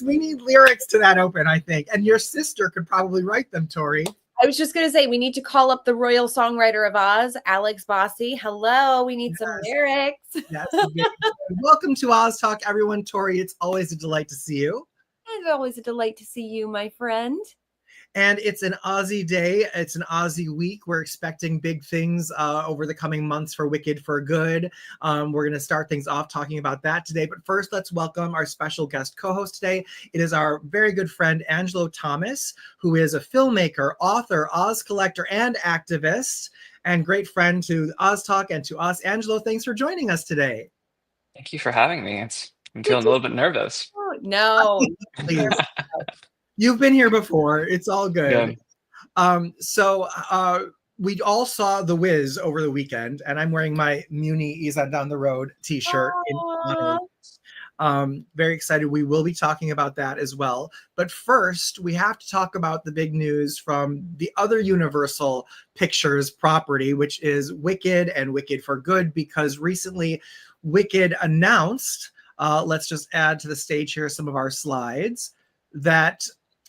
We need lyrics to that open, I think. And your sister could probably write them, Tori. I was just going to say, we need to call up the royal songwriter of Oz, Alex Bossy. Hello, we need some lyrics. Yes. Welcome to Oz Talk, everyone. Tori, it's always a delight to see you. It's always a delight to see you, my friend. And it's an Aussie day. It's an Aussie week. We're expecting big things over the coming months for Wicked for Good. We're going to start things off talking about that today. But first, let's welcome our special guest co-host today. It is our very good friend, Angelo Thomas, who is a filmmaker, author, Oz collector, and activist, and great friend to Oz Talk and to us. Angelo, thanks for joining us today. Thank you for having me. I'm feeling a little bit nervous. No. You've been here before. It's all good. Yeah. We all saw The Wiz over the weekend, and I'm wearing my Muni Isa Down the Road t-shirt. Very excited. We will be talking about that as well. But first, we have to talk about the big news from the other Universal Pictures property, which is Wicked and Wicked for Good, because recently Wicked announced, let's just add to the stage here some of our slides, that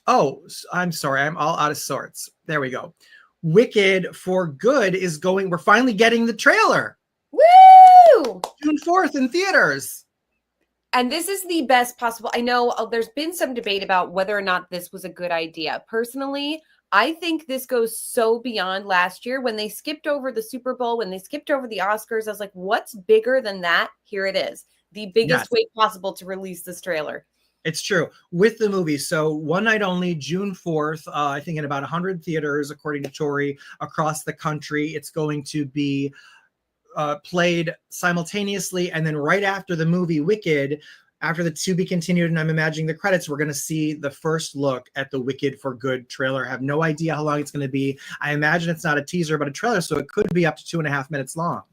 I'm sorry, I'm all out of sorts. There we go. Wicked for Good is going, we're finally getting the trailer. Woo! June 4th in theaters. And this is the best possible. I know there's been some debate about whether or not this was a good idea. Personally, I think this goes so beyond last year when they skipped over the Super Bowl, when they skipped over the Oscars. I was like, what's bigger than that? Here it is. The biggest way possible to release this trailer. It's true with the movie. So one night only, June 4th, I think in about 100 theaters, according to Tori, across the country. It's going to be played simultaneously. And then right after the movie Wicked, after the to be continued, and I'm imagining the credits, we're going to see the first look at the Wicked for Good trailer. I have no idea how long it's going to be. I imagine it's not a teaser, but a trailer. So it could be up to 2.5 minutes long.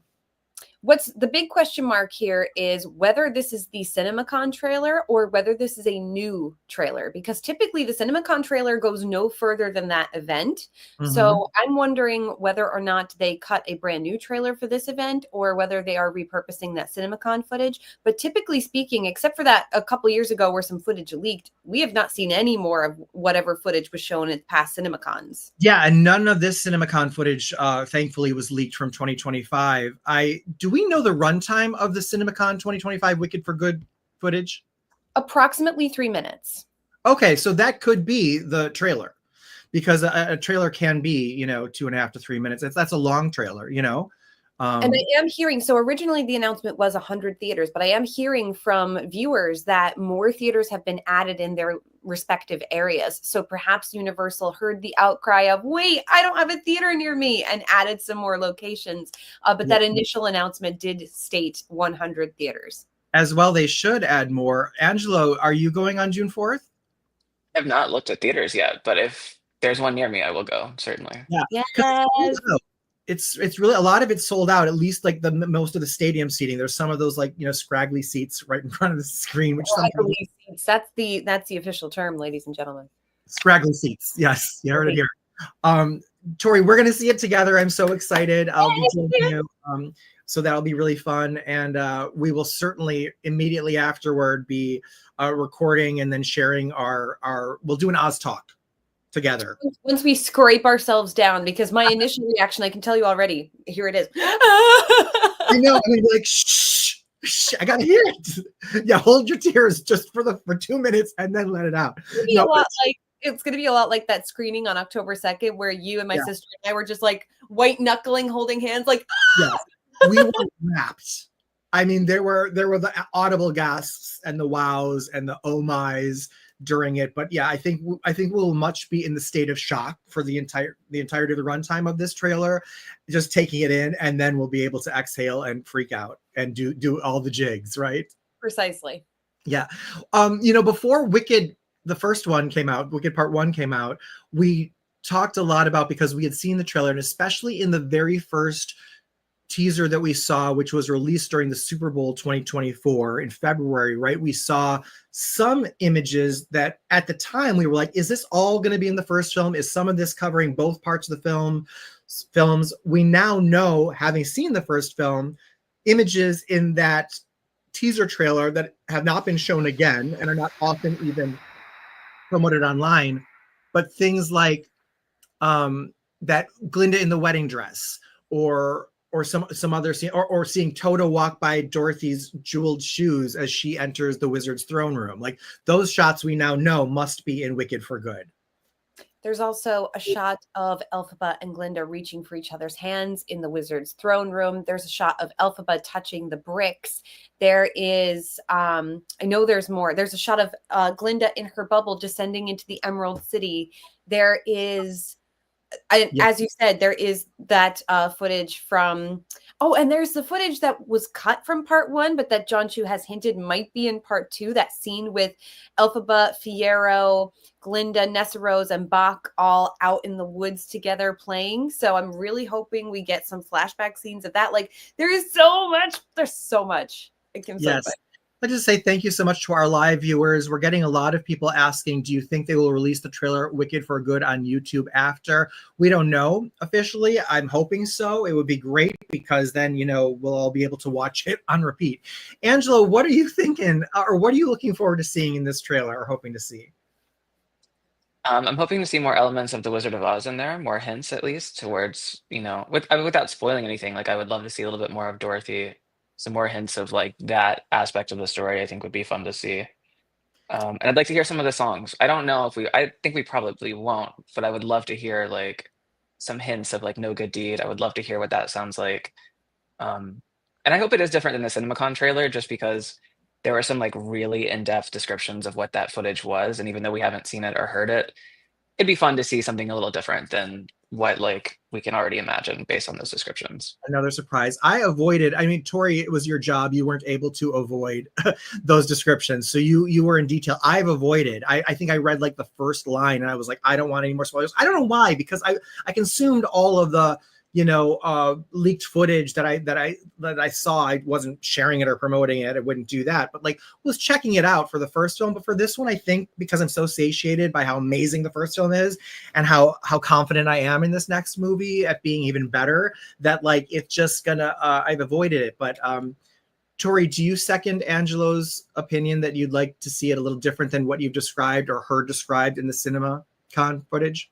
What's the big question mark here is whether this is the CinemaCon trailer or whether this is a new trailer, because typically the CinemaCon trailer goes no further than that event. Mm-hmm. So I'm wondering whether or not they cut a brand new trailer for this event or whether they are repurposing that CinemaCon footage. But typically speaking, except for that a couple years ago where some footage leaked, we have not seen any more of whatever footage was shown at past CinemaCons. Yeah, and none of this CinemaCon footage, thankfully, was leaked from 2025. Do we know the runtime of the CinemaCon 2025 Wicked for Good footage? Approximately 3 minutes. Okay, so that could be the trailer, because a trailer can be, 2.5 to 3 minutes. That's a long trailer, And I am hearing, so originally the announcement was 100 theaters, but I am hearing from viewers that more theaters have been added in their respective areas. So perhaps Universal heard the outcry of, wait, I don't have a theater near me, and added some more locations. But that initial announcement did state 100 theaters. As well, they should add more. Angelo, are you going on June 4th? I have not looked at theaters yet, but if there's one near me, I will go, certainly. Yeah. Yes. It's really, a lot of it's sold out, at least like the most of the stadium seating. There's some of those scraggly seats right in front of the screen, which seats. That's the official term, ladies and gentlemen. Scraggly seats. Yes, you heard it here. Tori, we're gonna see it together. I'm so excited. I'll be joining you. So that'll be really fun, and we will certainly immediately afterward be recording and then sharing we'll do an Oz Talk together. Once we scrape ourselves down, because my initial reaction, I can tell you already, here it is. I know, I mean, like, shh, I gotta hear it. Yeah, hold your tears just for 2 minutes and then let it out. No, It's going to be a lot like that screening on October 2nd where you and my yeah, sister and I were just like white knuckling, holding hands, like, yes, we were wrapped. I mean, there were the audible gasps and the wows and the oh my's during it. But yeah, I think we'll much be in the state of shock for the entirety of the runtime of this trailer, just taking it in, and then we'll be able to exhale and freak out and do all the jigs, right? precisely. Yeah. Before Wicked, the first one came out, Wicked Part 1 came out, we talked a lot about, because we had seen the trailer, and especially in the very first teaser that we saw, which was released during the Super Bowl 2024 in February, right? We saw some images that at the time we were like, is this all going to be in the first film? Is some of this covering both parts of the films? We now know, having seen the first film, images in that teaser trailer that have not been shown again and are not often even promoted online, but things like that Glinda in the wedding dress, or some other scene, or seeing Toto walk by Dorothy's jeweled shoes as she enters the wizard's throne room. Like, those shots we now know must be in Wicked for Good. There's also a shot of Elphaba and Glinda reaching for each other's hands in the wizard's throne room. There's a shot of Elphaba touching the bricks. There is, I know there's more. There's a shot of Glinda in her bubble descending into the Emerald City. There is, as you said, there is that footage from, and there's the footage that was cut from part 1, but that John Chu has hinted might be in part 2, that scene with Elphaba, Fiyero, Glinda, Nessarose, and Bach all out in the woods together playing. So I'm really hoping we get some flashback scenes of that. Like, there's so much. Yes. I'd just say thank you so much to our live viewers. We're getting a lot of people asking, do you think they will release the trailer Wicked for Good on YouTube after? We don't know officially. I'm hoping so. It would be great, because then, we'll all be able to watch it on repeat. Angelo, what are you thinking, or what are you looking forward to seeing in this trailer, or hoping to see? I'm hoping to see more elements of the Wizard of Oz in there, more hints at least towards, without spoiling anything. Like, I would love to see a little bit more of Dorothy, some more hints of like that aspect of the story. I think would be fun to see. And I'd like to hear some of the songs. I don't know if I think we probably won't, but I would love to hear like some hints of like No Good Deed. I would love to hear what that sounds like. And I hope it is different than the CinemaCon trailer, just because there were some like really in-depth descriptions of what that footage was. And even though we haven't seen it or heard it, it'd be fun to see something a little different than what like we can already imagine based on those descriptions. Another surprise. I mean, Tori, it was your job. You weren't able to avoid those descriptions. So you were in detail. I've avoided. I think I read like the first line and I was like, I don't want any more spoilers. I don't know why, because I consumed all of the leaked footage that I saw. I wasn't sharing it or promoting it. I wouldn't do that, but like was checking it out for the first film. But for this one, I think because I'm so satiated by how amazing the first film is and how confident I am in this next movie at being even better, that like it's just gonna I've avoided it. But Tori, do you second Angelo's opinion that you'd like to see it a little different than what you've described or heard described in the CinemaCon footage?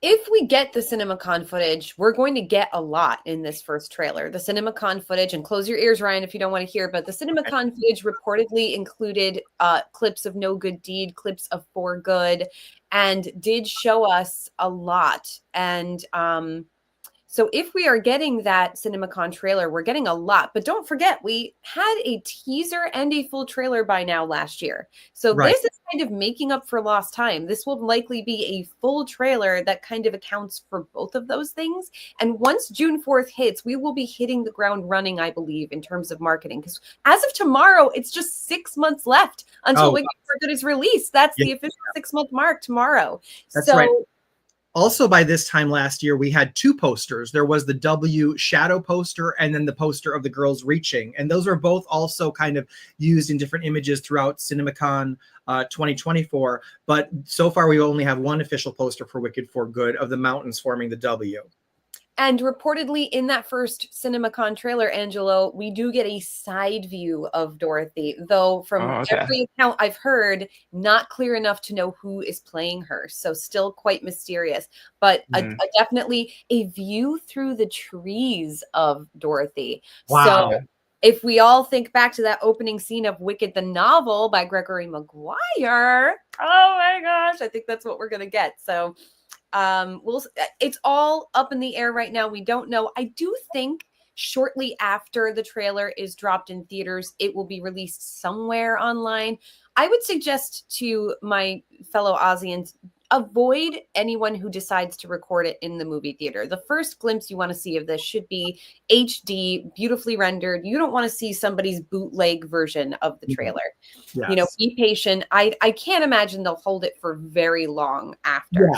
If we get the CinemaCon footage, we're going to get a lot in this first trailer. The CinemaCon footage, and close your ears, Ryan, if you don't want to hear, but the CinemaCon footage reportedly included clips of No Good Deed, clips of For Good, and did show us a lot. And so if we are getting that CinemaCon trailer, we're getting a lot. But don't forget, we had a teaser and a full trailer by now last year. So This is kind of making up for lost time. This will likely be a full trailer that kind of accounts for both of those things. And once June 4th hits, we will be hitting the ground running, I believe, in terms of marketing. Because as of tomorrow, it's just 6 months left until Wicked for Good is released. That's the official 6-month mark tomorrow. That's right. Also, by this time last year, we had 2 posters. There was the W shadow poster and then the poster of the girls reaching. And those were both also kind of used in different images throughout CinemaCon 2024. But so far, we only have one official poster for Wicked for Good of the mountains forming the W. And reportedly in that first CinemaCon trailer, Angelo, we do get a side view of Dorothy, though from every account I've heard, not clear enough to know who is playing her. So still quite mysterious, but definitely a view through the trees of Dorothy. Wow. So if we all think back to that opening scene of Wicked the novel by Gregory Maguire, oh my gosh, I think that's what we're gonna get. So it's all up in the air right now. We don't know. I do think shortly after the trailer is dropped in theaters, it will be released somewhere online. I would suggest to my fellow Aussians, avoid anyone who decides to record it in the movie theater. The first glimpse you want to see of this should be HD, beautifully rendered. You don't want to see somebody's bootleg version of the trailer. Yes. You know, be patient. I can't imagine they'll hold it for very long after.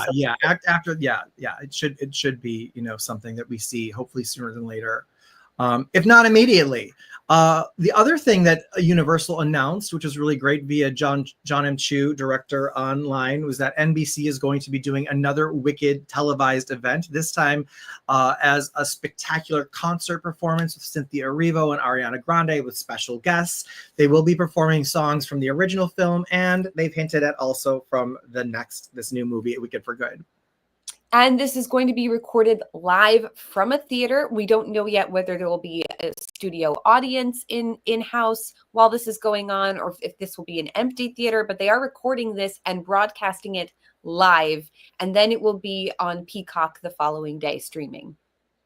After, it should be, you know, something that we see hopefully sooner than later, if not immediately. The other thing that Universal announced, which was really great via John M. Chu, director online, was that NBC is going to be doing another Wicked televised event, this time as a spectacular concert performance with Cynthia Erivo and Ariana Grande with special guests. They will be performing songs from the original film, and they've hinted at also from this new movie, Wicked for Good. And this is going to be recorded live from a theater. We don't know yet whether there will be a studio audience in-house while this is going on, or if this will be an empty theater, but they are recording this and broadcasting it live. And then it will be on Peacock the following day streaming.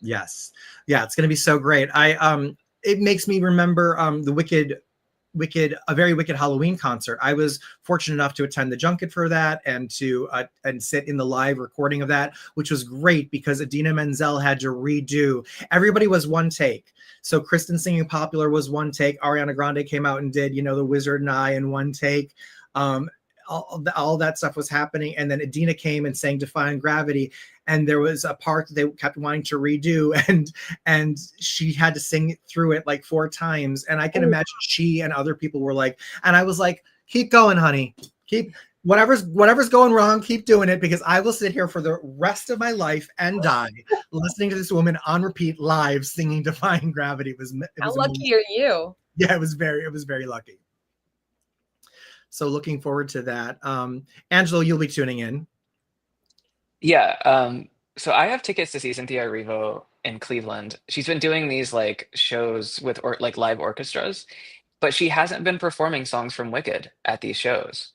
Yes. Yeah, it's going to be so great. It makes me remember the a very Wicked Halloween concert. I was fortunate enough to attend the junket for that and to sit in the live recording of that, which was great because Idina Menzel had to redo. Everybody was one take. So Kristen singing Popular was one take. Ariana Grande came out and did, you know, The Wizard and I in one take. All that stuff was happening. And then Idina came and sang Defying Gravity. And there was a part that they kept wanting to redo, and she had to sing through it like 4 times. And I can imagine she and other people were like, and I was like, keep going, honey. Keep whatever's going wrong, keep doing it, because I will sit here for the rest of my life and die listening to this woman on repeat live singing Defying Gravity. How lucky are you? Yeah, it was very lucky. So looking forward to that. Angelo, you'll be tuning in. Yeah. So I have tickets to see Cynthia Erivo in Cleveland. She's been doing these like shows with like live orchestras, but she hasn't been performing songs from Wicked at these shows.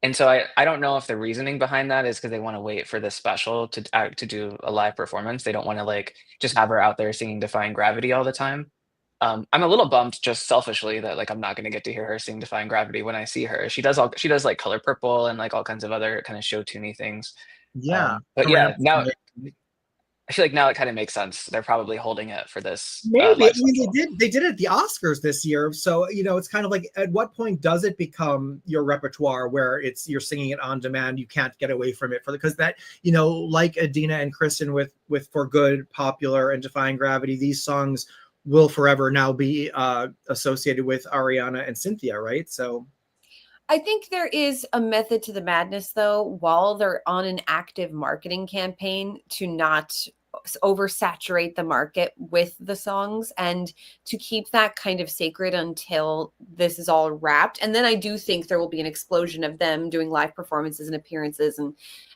And so I don't know if the reasoning behind that is because they want to wait for this special to do a live performance. They don't want to like just have her out there singing Defying Gravity all the time. I'm a little bummed just selfishly that like I'm not going to get to hear her sing Defying Gravity when I see her. She does like Color Purple and like all kinds of other kind of show tuney things. Yeah. But yeah, now I feel like now it kind of makes sense. They're probably holding it for this. Maybe I mean, they did it at the Oscars this year, so you know it's kind of like, at what point does it become your repertoire where you're singing it on demand? You can't get away from it because that, you know, like Idina and Kristen with For Good, Popular, and Defying Gravity, these songs will forever now be associated with Ariana and Cynthia, right? So I think there is a method to the madness, though, while they're on an active marketing campaign, to not oversaturate the market with the songs and to keep that kind of sacred until this is all wrapped. And then I do think there will be an explosion of them doing live performances and appearances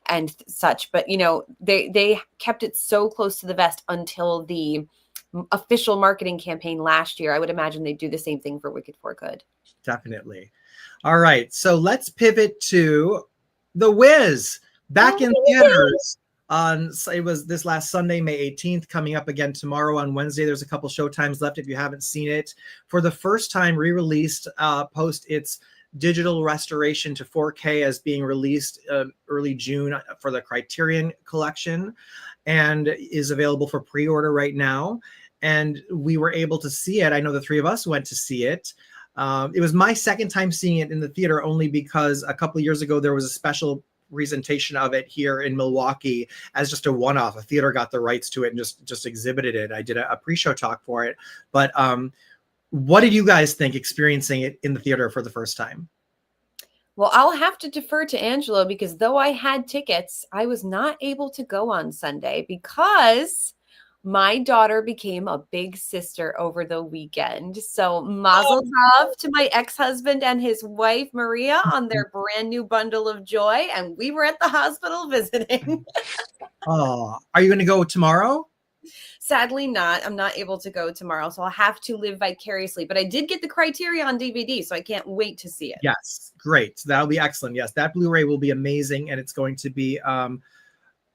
and such. But, you know, they kept it so close to the vest until the official marketing campaign last year. I would imagine they do the same thing for Wicked for Good. Definitely. All right, so let's pivot to The Wiz back in theaters. It was this last Sunday, May 18th, coming up again tomorrow on Wednesday. There's a couple showtimes left if you haven't seen it. For the first time, re-released post its digital restoration to 4K, as being released early June for the Criterion Collection, and is available for pre-order right now. And we were able to see it. I know the three of us went to see it. It was my second time seeing it in the theater, only because a couple of years ago there was a special presentation of it here in Milwaukee as just a one-off. A theater got the rights to it and just exhibited it. I did a pre-show talk for it. But what did you guys think experiencing it in the theater for the first time? Well, I'll have to defer to Angelo, because though I had tickets, I was not able to go on Sunday because my daughter became a big sister over the weekend. So mazel tov to my ex-husband and his wife, Maria, on their brand new bundle of joy. And we were at the hospital visiting. Oh, are you going to go tomorrow? sadly not. I'm not able to go tomorrow, so I'll have to live vicariously. But I did get the Criteria on DVD, so I can't wait to see it. Yes, great. That'll be excellent. Yes, that Blu-ray will be amazing, and it's going to be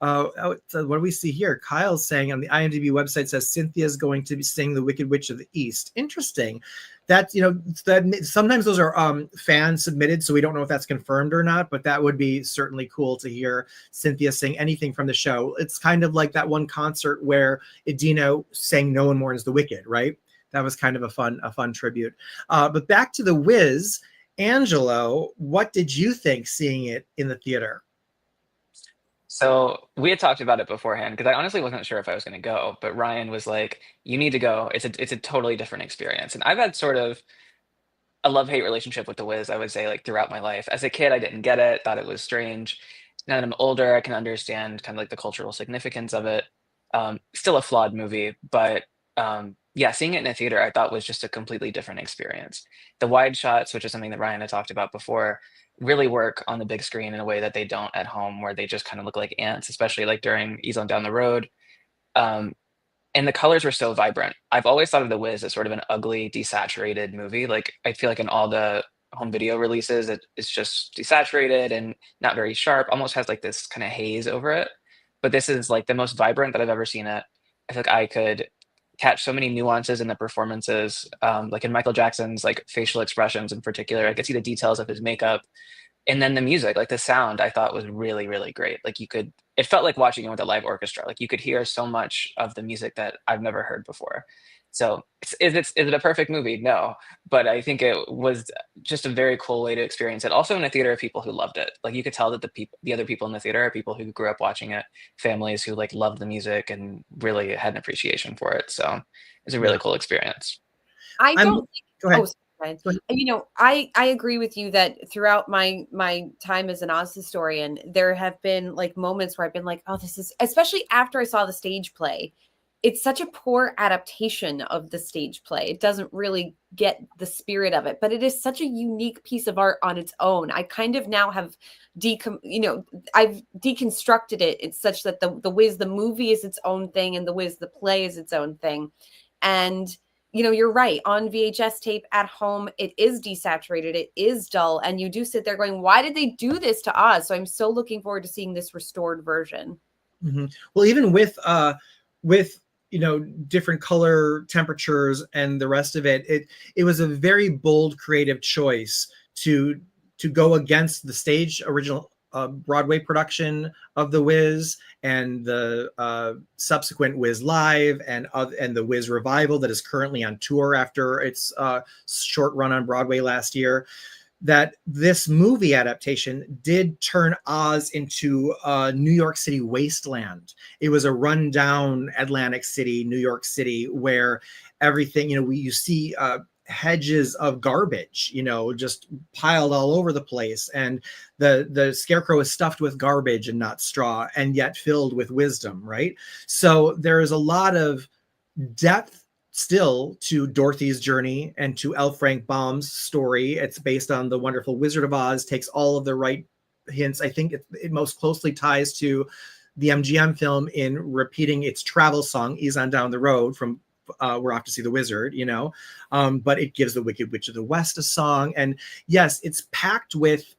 what do we see here? Kyle's saying on the IMDb website says Cynthia's going to be sing The Wicked Witch of the East. Interesting. That, you know, that sometimes those are fan submitted, so we don't know if that's confirmed or not, but that would be certainly cool to hear Cynthia sing anything from the show. It's kind of like that one concert where Idina sang No One Mourns the Wicked, right? That was kind of a fun tribute. But back to The Wiz, Angelo, what did you think seeing it in the theater? So we had talked about it beforehand because I honestly wasn't sure if I was going to go, but Ryan was like, "You need to go. It's a totally different experience." And I've had sort of a love-hate relationship with The Wiz, I would say, like throughout my life. As a kid, I didn't get it, thought it was strange. Now that I'm older, I can understand kind of like the cultural significance of it. Still a flawed movie, but yeah, seeing it in a theater, I thought was just a completely different experience. The wide shots, which is something that Ryan had talked about before, really work on the big screen in a way that they don't at home, where they just kind of look like ants, especially like during Ease on Down the Road. Um, and the colors were so vibrant. I've always thought of The Wiz as sort of an ugly, desaturated movie. Like I feel like in all the home video releases, it's just desaturated and not very sharp, almost has like this kind of haze over it. But this is like the most vibrant that I've ever seen it. I feel like I could catch so many nuances in the performances, like in Michael Jackson's like facial expressions in particular. I could see the details of his makeup, and then the music, like the sound, I thought was really, really great. Like it felt like watching it with a live orchestra. Like you could hear so much of the music that I've never heard before. So is it a perfect movie? No, but I think it was just a very cool way to experience it. Also in a theater of people who loved it. Like you could tell that the other people in the theater are people who grew up watching it, families who like loved the music and really had an appreciation for it. So it's a really cool experience. I don't. Go ahead. Oh, you know, I agree with you that throughout my time as an Oz historian, there have been like moments where I've been like, oh, this is, especially after I saw the stage play, it's such a poor adaptation of the stage play. It doesn't really get the spirit of it, but it is such a unique piece of art on its own. I kind of now have I've deconstructed it. It's such that the Wiz, the movie is its own thing, and the Wiz, the play is its own thing. And you know, you're right. On VHS tape at home, it is desaturated. It is dull. And you do sit there going, why did they do this to Oz? So I'm so looking forward to seeing this restored version. Mm-hmm. Well, even with you know, different color temperatures and the rest of it, it was a very bold creative choice to go against the stage original Broadway production of The Wiz and the subsequent Wiz Live and the Wiz Revival that is currently on tour after its short run on Broadway last year. That this movie adaptation did turn Oz into a New York City wasteland. It was a rundown Atlantic City, New York City, where everything, you know, you see hedges of garbage, you know, just piled all over the place, and the scarecrow is stuffed with garbage and not straw, and yet filled with wisdom, right? So there is a lot of depth still to Dorothy's journey and to L. Frank Baum's story. It's based on The Wonderful Wizard of Oz, takes all of the right hints. I think it most closely ties to the MGM film in repeating its travel song, Ease on Down the Road, from We're Off to See the Wizard, you know, but it gives the Wicked Witch of the West a song. And yes, it's packed with,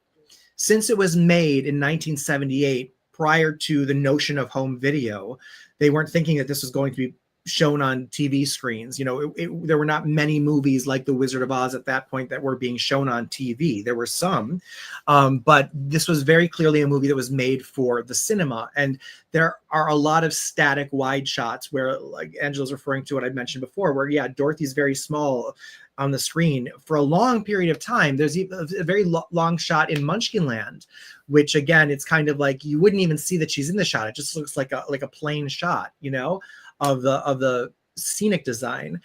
since it was made in 1978, prior to the notion of home video, they weren't thinking that this was going to be shown on TV screens. You know, there were not many movies like The Wizard of Oz at that point that were being shown on TV. There were some, but this was very clearly a movie that was made for the cinema. And there are a lot of static wide shots where, like Angelo's referring to what I mentioned before, where, yeah, Dorothy's very small on the screen for a long period of time. There's a very long shot in Munchkinland, which again, it's kind of like you wouldn't even see that she's in the shot. It just looks like a plain shot, you know, of the scenic design.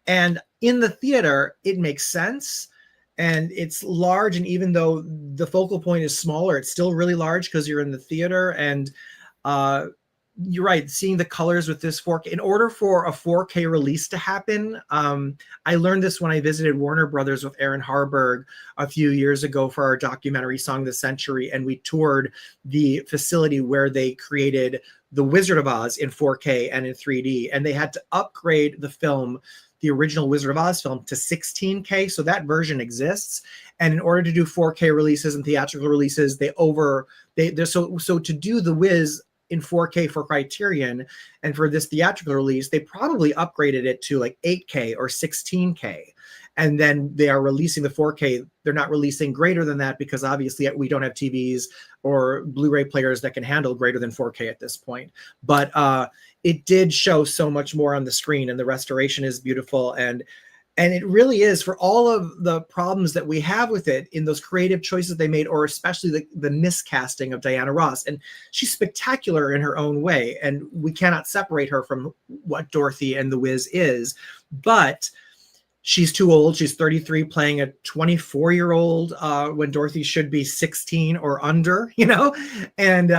And in the theater, it makes sense, and it's large. And even though the focal point is smaller, it's still really large because you're in the theater. And you're right, seeing the colors with this 4K. In order for a 4K release to happen, I learned this when I visited Warner Brothers with Aaron Harburg a few years ago for our documentary Song of the Century, and we toured the facility where they created The Wizard of Oz in 4K and in 3D, and they had to upgrade the film, the original Wizard of Oz film, to 16K. So that version exists. And in order to do 4K releases and theatrical releases, so to do The Wiz in 4K for Criterion and for this theatrical release, they probably upgraded it to like 8K or 16K. And then they are releasing the 4K. They're not releasing greater than that because obviously we don't have TVs or Blu-ray players that can handle greater than 4K at this point. But it did show so much more on the screen, and the restoration is beautiful. And it really is, for all of the problems that we have with it in those creative choices they made, or especially the miscasting of Diana Ross. And she's spectacular in her own way, and we cannot separate her from what Dorothy and The Wiz is. But she's too old. She's 33 playing a 24-year-old when Dorothy should be 16 or under, you know? And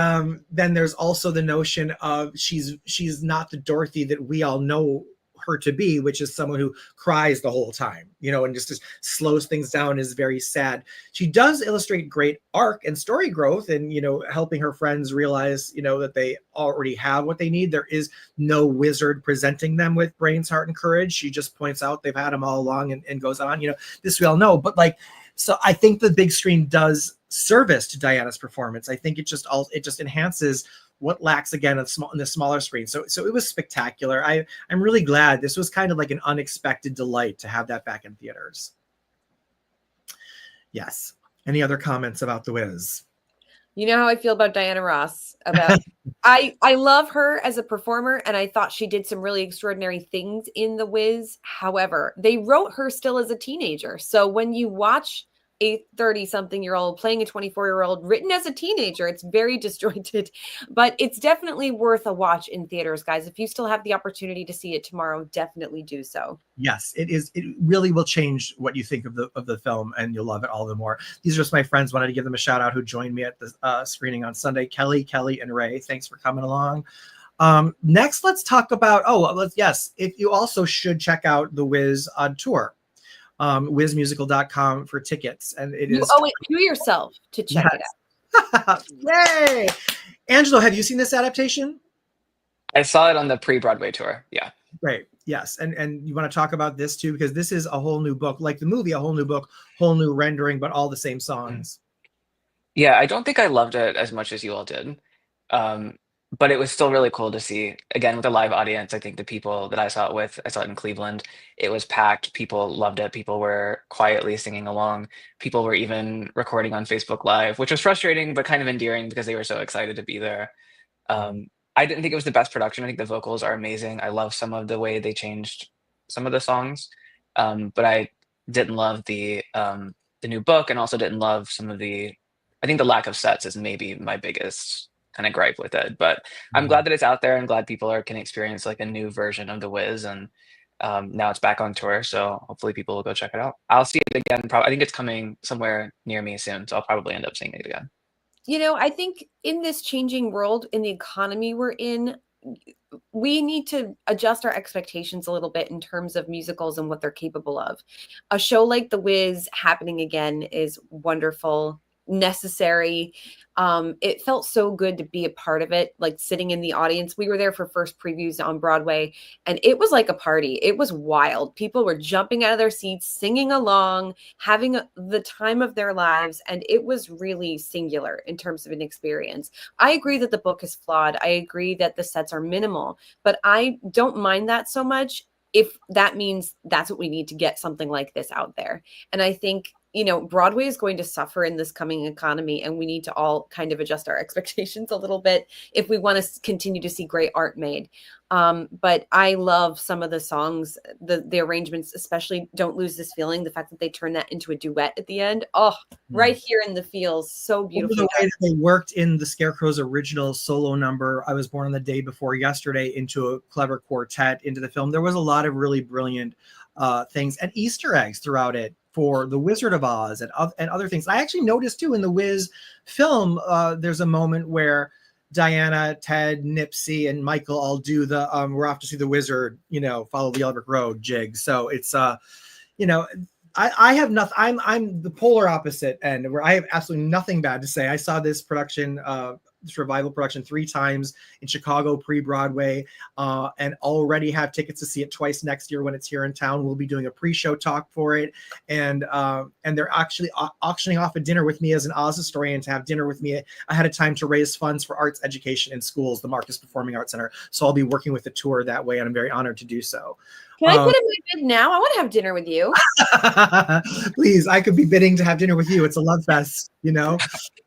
then there's also the notion of she's not the Dorothy that we all know her to be, which is someone who cries the whole time, you know, and just slows things down, is very sad. She does illustrate great arc and story growth, and, you know, helping her friends realize, you know, that they already have what they need. There is no wizard presenting them with brains, heart, and courage. She just points out they've had them all along, and goes on, you know, this we all know. But like, so I think the big screen does service to Diana's performance. I think it just enhances what lacks again in the smaller screen. So it was spectacular. I'm really glad. This was kind of like an unexpected delight to have that back in theaters. Yes. Any other comments about The Wiz? You know how I feel about Diana Ross. I love her as a performer, and I thought she did some really extraordinary things in The Wiz. However, they wrote her still as a teenager. So when you watch a 30-something-year-old playing a 24-year-old written as a teenager, it's very disjointed, but it's definitely worth a watch in theaters, guys. If you still have the opportunity to see it tomorrow, definitely do so. Yes, it is. It really will change what you think of the film, and you'll love it all the more. These are just my friends. Wanted to give them a shout out who joined me at the screening on Sunday. Kelly, and Ray, thanks for coming along. Next, let's talk about, yes, if you also should check out The Wiz on tour. Wizmusical.com for tickets, and it is. You owe it to yourself to check it out. Yay! Angelo, have you seen this adaptation? I saw it on the pre-Broadway tour. Yeah. Great. Yes. And you want to talk about this too, because this is a whole new book, like the movie, a whole new book, whole new rendering, but all the same songs. Yeah, I don't think I loved it as much as you all did. But it was still really cool to see, again, with a live audience. I think the people that I saw it in Cleveland. It was packed. People loved it. People were quietly singing along. People were even recording on Facebook Live, which was frustrating, but kind of endearing because they were so excited to be there. I didn't think it was the best production. I think the vocals are amazing. I love some of the way they changed some of the songs. But I didn't love the new book, and also didn't love I think the lack of sets is maybe my biggest kind of gripe with it. But I'm glad that it's out there, and glad people can experience like a new version of The Wiz, and now it's back on tour, so hopefully people will go check it out. I'll see it again. I think it's coming somewhere near me soon, so I'll probably end up seeing it again. You know, I think in this changing world, in the economy we're in, we need to adjust our expectations a little bit in terms of musicals and what they're capable of. A show like The Wiz happening again is wonderful, necessary. It felt so good to be a part of it, like sitting in the audience. We were there for first previews on Broadway, and it was like a party. It was wild. People were jumping out of their seats, singing along, having the time of their lives, and it was really singular in terms of an experience. I agree that the book is flawed. I agree that the sets are minimal, but I don't mind that so much if that means that's what we need to get something like this out there. And I think, you know, Broadway is going to suffer in this coming economy, and we need to all kind of adjust our expectations a little bit if we want to continue to see great art made. But I love some of the songs, the arrangements, especially Don't Lose This Feeling, the fact that they turned that into a duet at the end. Oh, right here in the feels, so beautiful. The way that they worked in the Scarecrow's original solo number, I Was Born on the Day Before Yesterday, into a clever quartet into the film. There was a lot of really brilliant things and Easter eggs throughout it for The Wizard of Oz and other things. I actually noticed too in the Wiz film, there's a moment where Diana, Ted, Nipsey, and Michael all do the we're off to see the wizard, you know, follow the Yellow Brick Road jig. So it's you know, I have nothing. I'm the polar opposite end, where I have absolutely nothing bad to say. I saw this production this revival production 3 times in Chicago pre-Broadway, and already have tickets to see it twice next year when it's here in town. We'll be doing a pre-show talk for it, and they're actually auctioning off a dinner with me as an Oz historian to have dinner with me ahead of time to raise funds for arts education in schools, the Marcus Performing Arts Center. So I'll be working with the tour that way, and I'm very honored to do so. Can I put in my bid now? I want to have dinner with you. Please, I could be bidding to have dinner with you. It's a love fest, you know.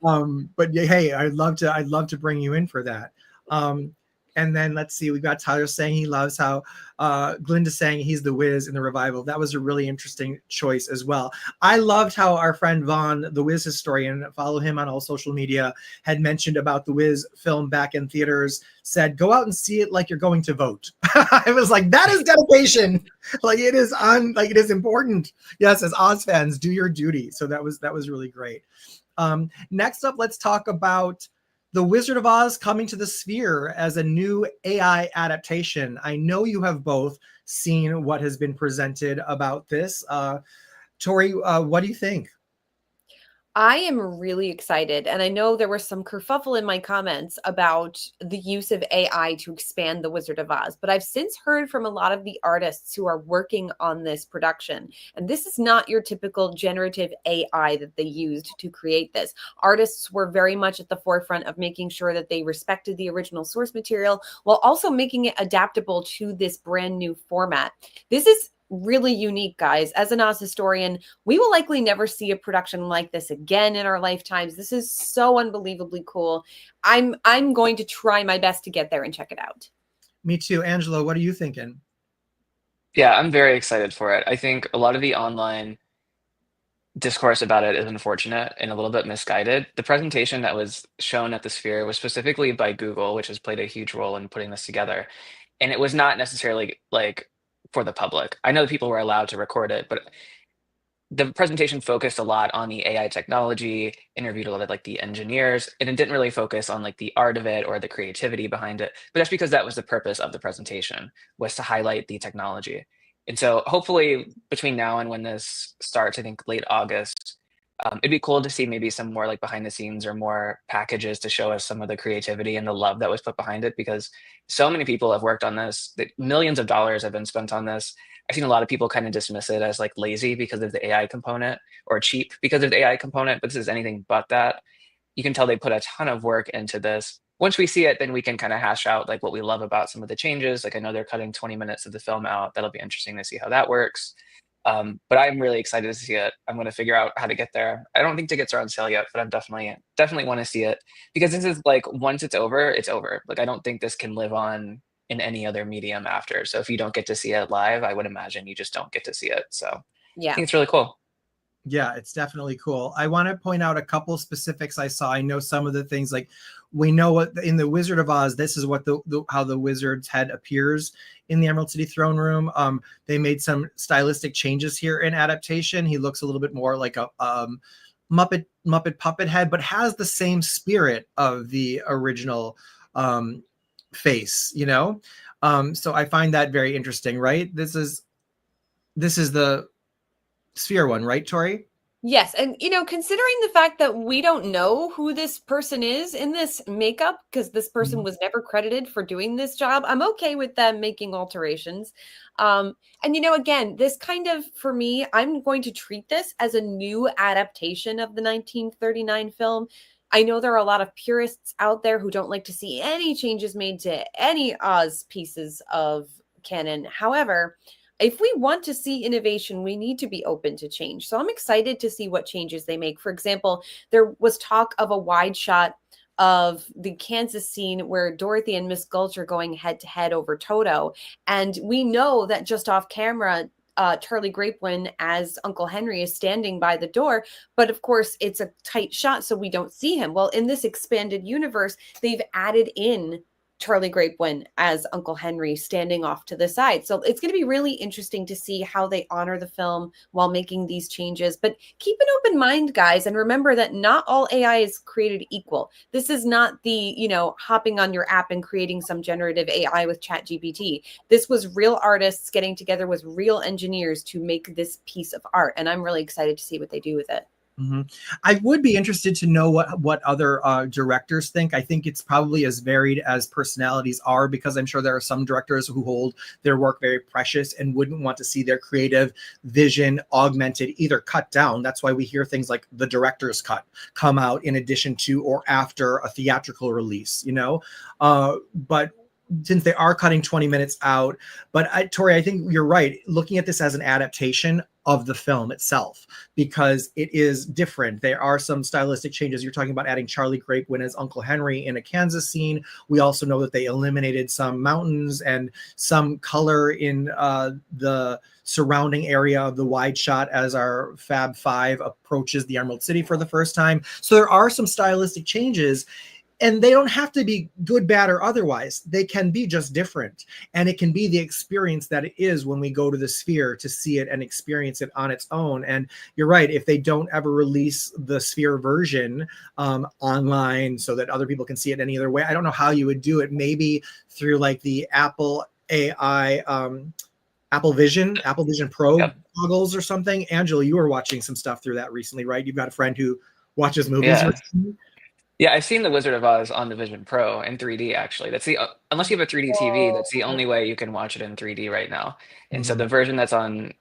But yeah, hey, I'd love to bring you in for that. And then let's see, we've got Tyler saying he loves how Glinda saying he's the Wiz in the revival. That was a really interesting choice as well. I loved how our friend Vaughn, the Wiz historian, follow him on all social media, had mentioned about the Wiz film back in theaters, said, go out and see it like you're going to vote. I was like, that is dedication. Like it is important. Yes, as Oz fans, do your duty. So that was really great. Next up, let's talk about The Wizard of Oz coming to the Sphere as a new AI adaptation. I know you have both seen what has been presented about this. Tori, what do you think? I am really excited. And I know there was some kerfuffle in my comments about the use of AI to expand The Wizard of Oz, but I've since heard from a lot of the artists who are working on this production. And this is not your typical generative AI that they used to create this. Artists were very much at the forefront of making sure that they respected the original source material while also making it adaptable to this brand new format. This is really unique, guys. As an Oz historian, we will likely never see a production like this again in our lifetimes. This is so unbelievably cool. I'm going to try my best to get there and check it out. Me too. Angelo, what are you thinking? Yeah, I'm very excited for it. I think a lot of the online discourse about it is unfortunate and a little bit misguided. The presentation that was shown at the Sphere was specifically by Google, which has played a huge role in putting this together. And it was not necessarily like for the public. I know that people were allowed to record it, but the presentation focused a lot on the AI technology, interviewed a lot of like the engineers, and it didn't really focus on like the art of it or the creativity behind it. But that's because that was the purpose of the presentation, was to highlight the technology. And so hopefully between now and when this starts, I think late August, it'd be cool to see maybe some more like behind the scenes or more packages to show us some of the creativity and the love that was put behind it, because so many people have worked on this, that millions of dollars have been spent on this. I've seen a lot of people kind of dismiss it as like lazy because of the AI component, or cheap because of the AI component, but this is anything but that. You can tell they put a ton of work into this. Once we see it, then we can kind of hash out like what we love about some of the changes. Like I know they're cutting 20 minutes of the film out. That'll be interesting to see how that works. But I'm really excited to see it. I'm going to figure out how to get there. I don't think tickets are on sale yet, but I'm definitely want to see it, because this is like, once it's over, it's over. Like I don't think this can live on in any other medium after. So if you don't get to see it live, I would imagine you just don't get to see it. So Yeah. I think it's really cool. Yeah, it's definitely cool. I want to point out a couple specifics I saw. I know some of the things, like we know what in the Wizard of Oz, this is what how the wizard's head appears in the Emerald City Throne Room. They made some stylistic changes here in adaptation. He looks a little bit more like a Muppet puppet head, but has the same spirit of the original face, you know? So I find that very interesting, right? This is the Sphere one, right, Tori? Yes. And, considering the fact that we don't know who this person is in this makeup, because this person was never credited for doing this job, I'm okay with them making alterations. And, again, this kind of, for me, I'm going to treat this as a new adaptation of the 1939 film. I know there are a lot of purists out there who don't like to see any changes made to any Oz pieces of canon. However, if we want to see innovation, we need to be open to change. So I'm excited to see what changes they make. For example, there was talk of a wide shot of the Kansas scene where Dorothy and Miss Gulch are going head to head over Toto. And we know that just off camera, Charlie Grapewin as Uncle Henry is standing by the door, but of course it's a tight shot, so we don't see him. Well, in this expanded universe, they've added in Charlie Grapewin as Uncle Henry standing off to the side. So it's going to be really interesting to see how they honor the film while making these changes. But keep an open mind, guys, and remember that not all AI is created equal. This is not the, hopping on your app and creating some generative AI with ChatGPT. This was real artists getting together with real engineers to make this piece of art. And I'm really excited to see what they do with it. I would be interested to know what other directors think. I think it's probably as varied as personalities are, because I'm sure there are some directors who hold their work very precious and wouldn't want to see their creative vision augmented, either cut down. That's why we hear things like the director's cut come out in addition to or after a theatrical release, you know? But since they are cutting 20 minutes out, but Tori, I think you're right, looking at this as an adaptation of the film itself, because it is different. There are some stylistic changes. You're talking about adding Charlie Grapewind as Uncle Henry in a Kansas scene. We also know that they eliminated some mountains and some color in the surrounding area of the wide shot as our Fab Five approaches the Emerald City for the first time. So there are some stylistic changes, and they don't have to be good, bad, or otherwise. They can be just different. And it can be the experience that it is when we go to the Sphere to see it and experience it on its own. And you're right, if they don't ever release the Sphere version online so that other people can see it any other way, I don't know how you would do it. Maybe through like the Apple AI, Apple Vision Pro goggles or something. Angela, you were watching some stuff through that recently, right? You've got a friend who watches movies. Yeah. Yeah, I've seen The Wizard of Oz on the Vision Pro in 3D, actually. That's the unless you have a 3D TV, that's the only way you can watch it in 3D right now. And so the version that's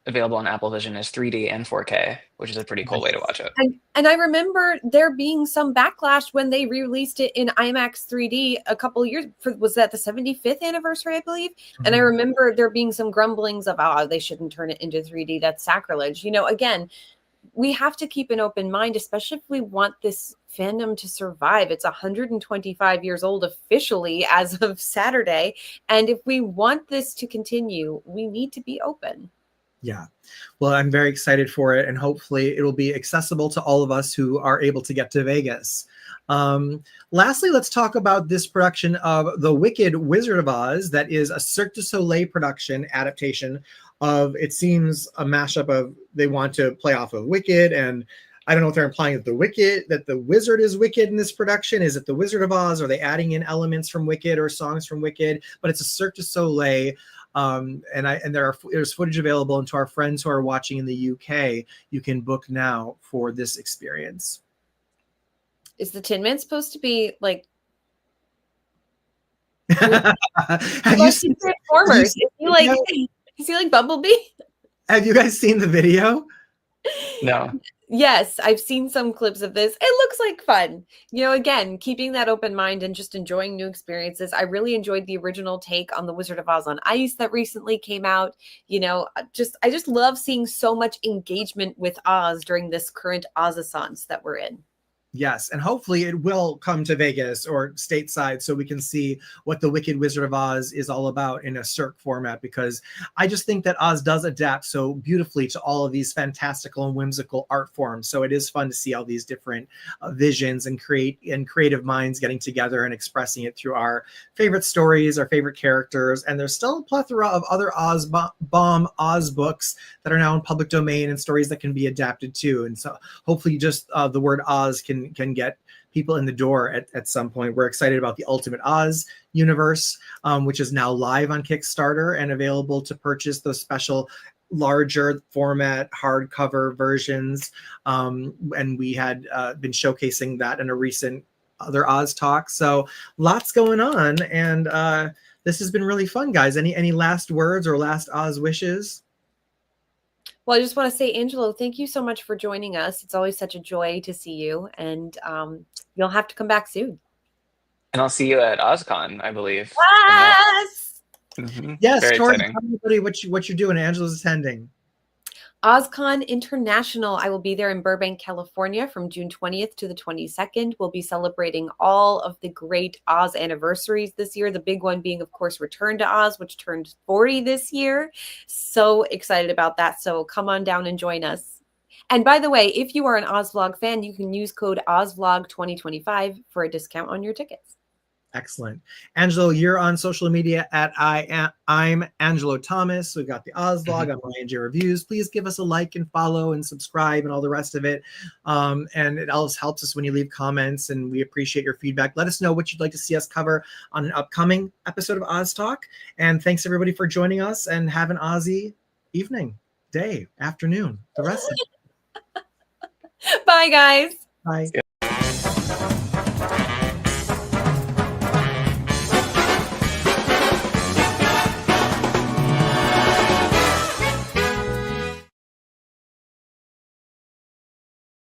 available on Apple Vision is 3D and 4K, which is a pretty cool way to watch it. And I remember there being some backlash when they re-released it in IMAX 3D a couple of years. Was that the 75th anniversary, I believe? And I remember there being some grumblings of, oh, they shouldn't turn it into 3D. That's sacrilege. You know, again, we have to keep an open mind, especially if we want this fandom to survive. It's 125 years old officially as of Saturday. And if we want this to continue, we need to be open. Yeah. Well, I'm very excited for it, and hopefully it will be accessible to all of us who are able to get to Vegas. Lastly, let's talk about this production of The Wicked Wizard of Oz. That is a Cirque du Soleil production adaptation of, it seems, a mashup of, they want to play off of Wicked, and I don't know if they're implying that the wizard is Wicked in this production. Is it the Wizard of Oz? Are they adding in elements from Wicked or songs from Wicked? But it's a Cirque du Soleil. And there's footage available, and to our friends who are watching in the UK, you can book now for this experience. Is the Tin Man supposed to be like? Have you seen Transformers? Is he like Bumblebee? Have you guys seen the video? No. Yes, I've seen some clips of this. It looks like fun. You know, again, keeping that open mind and just enjoying new experiences. I really enjoyed the original take on The Wizard of Oz on Ice that recently came out. You know, I just love seeing so much engagement with Oz during this current Ozassance that we're in. Yes, and hopefully it will come to Vegas or stateside so we can see what the Wicked Wizard of Oz is all about in a Cirque format, because I just think that Oz does adapt so beautifully to all of these fantastical and whimsical art forms. So it is fun to see all these different visions and creative minds getting together and expressing it through our favorite stories, our favorite characters. And there's still a plethora of other Bomb Oz books that are now in public domain and stories that can be adapted too. And so hopefully just the word Oz can get people in the door at some point. We're excited about the Ultimate Oz universe, which is now live on Kickstarter and available to purchase those special larger format hardcover versions. And we had been showcasing that in a recent other Oz talk. So lots going on. And this has been really fun, guys. Any last words or last Oz wishes? Well, I just want to say, Angelo, thank you so much for joining us. It's always such a joy to see you, and you'll have to come back soon. And I'll see you at OzCon, I believe. Yes! Yes, Very Tori, exciting. tell everybody what you're doing. Angela's attending. OzCon International. I will be there in Burbank, California from June 20th to the 22nd. We'll be celebrating all of the great Oz anniversaries this year. The big one being, of course, Return to Oz, which turned 40 this year. So excited about that. So come on down and join us. And by the way, if you are an OzVlog fan, you can use code OzVlog2025 for a discount on your tickets. Excellent. Angelo, you're on social media at I'm Angelo Thomas. We've got the Oz Vlog on YNJ Reviews. Please give us a like and follow and subscribe and all the rest of it. And it always helps us when you leave comments, and we appreciate your feedback. Let us know what you'd like to see us cover on an upcoming episode of Oz Talk. And thanks everybody for joining us, and have an Ozzy evening, day, afternoon, the rest of it. Bye. Bye, guys. Bye.